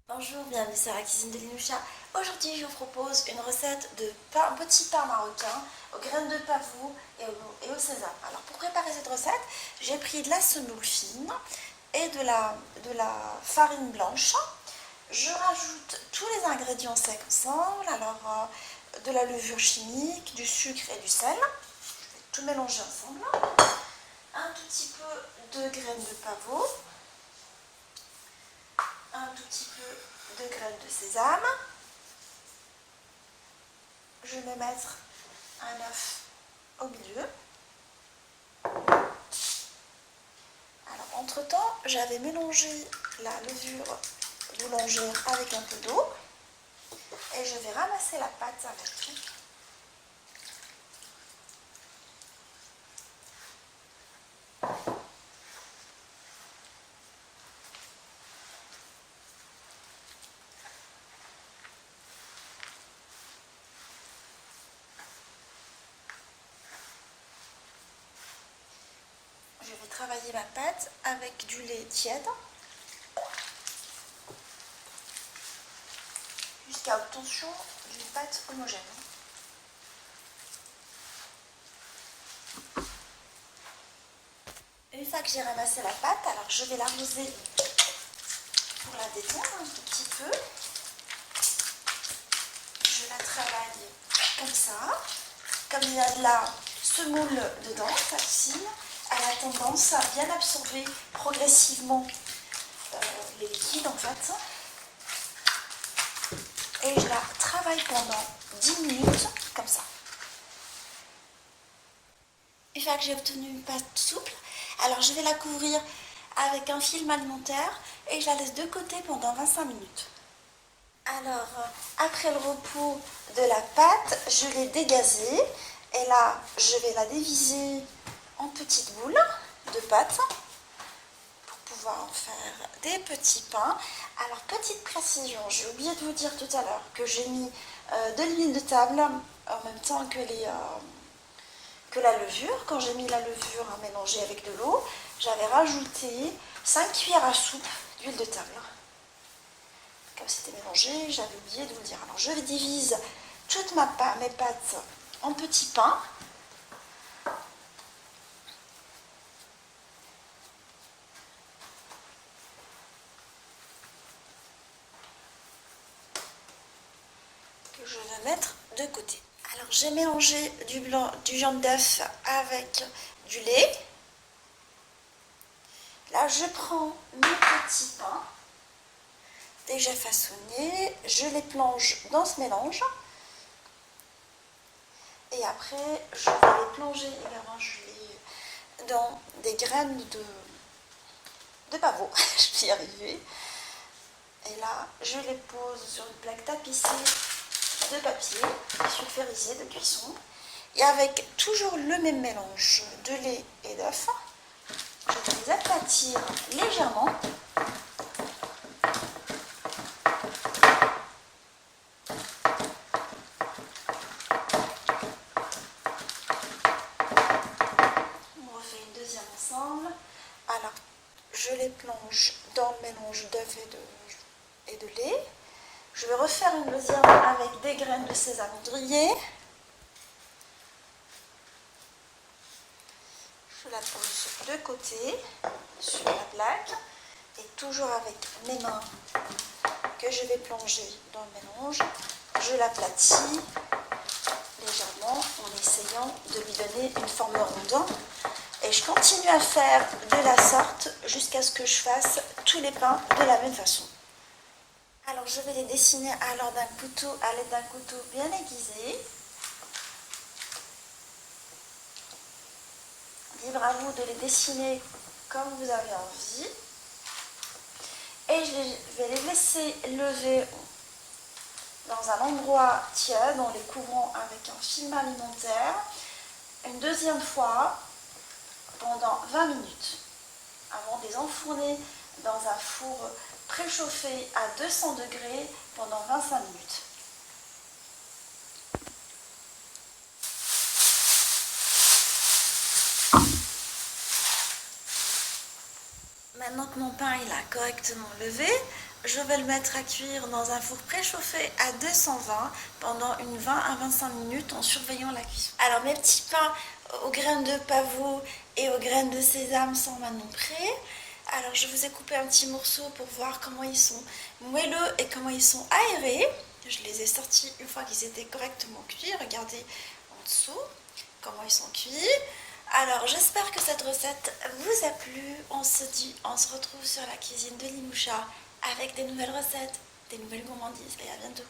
Bonjour, bienvenue sur la cuisine de Linoucha. Aujourd'hui, je vous propose une recette de petit pain marocain aux graines de pavot et au sésame. Alors, pour préparer cette recette, j'ai pris de la semoule fine et de la farine blanche. Je rajoute tous les ingrédients secs ensemble, alors de la levure chimique, du sucre et du sel. Je vais tout mélanger ensemble. Un tout petit peu de graines de pavot, un tout petit peu de graines de sésame. Je vais mettre un œuf au milieu. Alors, entre-temps, j'avais mélangé la levure boulangère avec un peu d'eau et je vais ramasser la pâte avec tout. Je vais travailler ma pâte avec du lait tiède jusqu'à obtention d'une pâte homogène. Une fois que j'ai ramassé la pâte, alors je vais l'arroser pour la détendre un tout petit peu. Je la travaille comme ça. Comme il y a de la semoule dedans, facile, elle a tendance à bien absorber progressivement les liquides en fait. Et je la travaille pendant 10 minutes comme ça. Une fois que j'ai obtenu une pâte souple, alors je vais la couvrir avec un film alimentaire et je la laisse de côté pendant 25 minutes. Alors, après le repos de la pâte, je l'ai dégazée et là, je vais la déviser en petites boules de pâte pour pouvoir en faire des petits pains. Alors, petite précision, j'ai oublié de vous dire tout à l'heure que j'ai mis de l'huile de table en même temps que la levure. Quand j'ai mis la levure à mélanger avec de l'eau, j'avais rajouté 5 cuillères à soupe d'huile de table. Comme c'était mélangé, j'avais oublié de vous le dire. Alors je divise toutes mes pâtes en petits pains. Que je vais mettre de côté. Alors j'ai mélangé du jaune d'œuf avec du lait. Là je prends mes petits pains déjà façonnés, je les plonge dans ce mélange. Et après, je vais les plonger également dans des graines de pavot. Je vais y arriver. Et là, je les pose sur une plaque tapissée de papier sulfurisé de cuisson. Et avec toujours le même mélange de lait et d'œuf, je vais les aplatir légèrement. Ensemble. Alors, je les plonge dans le mélange d'œufs et de lait. Je vais refaire une deuxième avec des graines de sésame grillées. Je la pose de côté sur la plaque et toujours avec mes mains que je vais plonger dans le mélange, je l'aplatis légèrement en essayant de lui donner une forme ronde. Et je continue à faire de la sorte jusqu'à ce que je fasse tous les pains de la même façon. Alors je vais les dessiner à l'aide d'un couteau bien aiguisé. Libre à vous de les dessiner comme vous avez envie. Et je vais les laisser lever dans un endroit tiède en les couvrant avec un film alimentaire. Une deuxième fois pendant 20 minutes avant de les enfourner dans un four préchauffé à 200 degrés pendant 25 minutes. Maintenant que mon pain il a correctement levé, je vais le mettre à cuire dans un four préchauffé à 220 pendant une 20 à 25 minutes en surveillant la cuisson. Alors mes petits pains aux graines de pavot et aux graines de sésame sont maintenant prêts. Alors je vous ai coupé un petit morceau pour voir comment ils sont moelleux et comment ils sont aérés. Je les ai sortis une fois qu'ils étaient correctement cuits. Regardez en dessous comment ils sont cuits. Alors j'espère que cette recette vous a plu. On se retrouve sur la cuisine de Limoucha avec des nouvelles recettes, des nouvelles gourmandises et à bientôt.